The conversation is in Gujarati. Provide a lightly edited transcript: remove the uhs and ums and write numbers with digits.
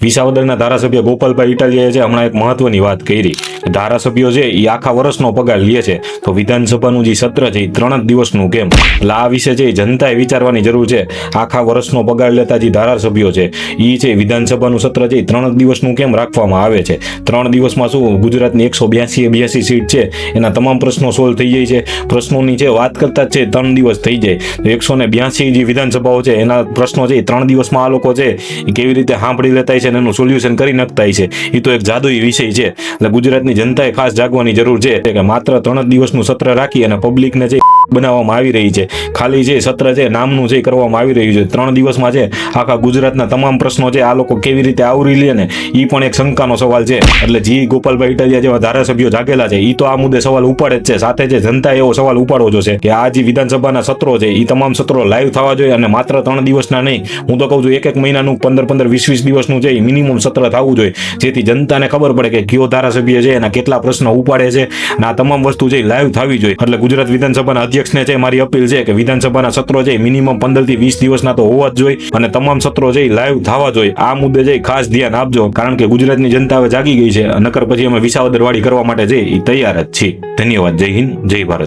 વિસાવદરના ધારાસભ્ય ગોપાલભાઈ ઇટાલિયાએ છે હમણાં એક મહત્વની વાત કરી. ધારાસભ્યો છે એ આખા વર્ષનો પગાર લે છે, તો વિધાનસભાનું જે સત્ર છે એ 3 જ દિવસનું કેમ? એટલે આ વિશે છે જનતાએ વિચારવાની જરૂર છે. આખા વર્ષનો પગાર લેતા જે ધારાસભ્યો છે એ છે વિધાનસભાનું સત્ર છે એ 3 જ દિવસનું કેમ રાખવામાં આવે છે? 3 દિવસમાં શું ગુજરાતની 182 સીટ છે એના તમામ પ્રશ્નો સોલ્વ થઈ જાય છે? પ્રશ્નોની છે વાત કરતા જ છે 3 દિવસ થઈ જાય. 182 જે વિધાનસભાઓ છે એના પ્રશ્નો છે 3 દિવસમાં આ લોકો છે એ કેવી રીતે સાંભળી લેતા છે એનું સોલ્યુશન કરી નાખતા છે? એ તો એક જાદુઈ વિષય છે. એટલે ગુજરાતની જનતાએ ખાસ જાગવાની જરૂર છે કે માત્ર 3 જ દિવસનું સત્ર રાખી અને પબ્લિકને જે બનાવવામાં આવી રહી છે, ખાલી જે સત્ર છે નામનું જે કરવામાં આવી રહ્યું છે, 3 દિવસમાં છે આખા ગુજરાતના તમામ પ્રશ્નો છે આ લોકો કેવી રીતે આવરી લે ને એ પણ એક શંકાનો સવાલ છે. એટલે જી ગોપાલભાઈ ઇટાલિયા જેવા ધારાસભ્યો જાગેલા છે એ તો આ મુદ્દે સવાલ ઉપાડે જ છે. સાથે જે જનતાએ એવો સવાલ ઉપાડવો જોશે કે આ જે વિધાનસભાના સત્રો છે એ તમામ સત્રો લાઈવ થવા જોઈએ અને માત્ર 3 દિવસના નહીં, હું તો કહું છું 1 મહિનાનું 15-20 દિવસનું છે મિનિમમ સત્ર થવું જોઈએ, જેથી જનતાને ખબર પડે કે કયો ધારાસભ્ય છે એના કેટલા પ્રશ્નો ઉપાડે છે અને આ તમામ વસ્તુ છે લાઈવ થવી જોઈએ. એટલે ગુજરાત વિધાનસભાના અધ્યક્ષને છે મારી અપીલ છે કે વિધાનસભાના સત્રો છે મિનિમમ 15-20 દિવસના તો હોવા જ જોઈએ અને તમામ સત્રો છે લાઈવ થવા જોઈએ. આ મુદ્દે છે ખાસ ધ્યાન આપજો, કારણ કે ગુજરાતની જનતા હવે જાગી ગઈ છે. નકર પછી અમે વિસાવદરવાડી કરવા માટે છે એ તૈયાર જ છીએ. ધન્યવાદ. જય હિન્દ, જય ભારત.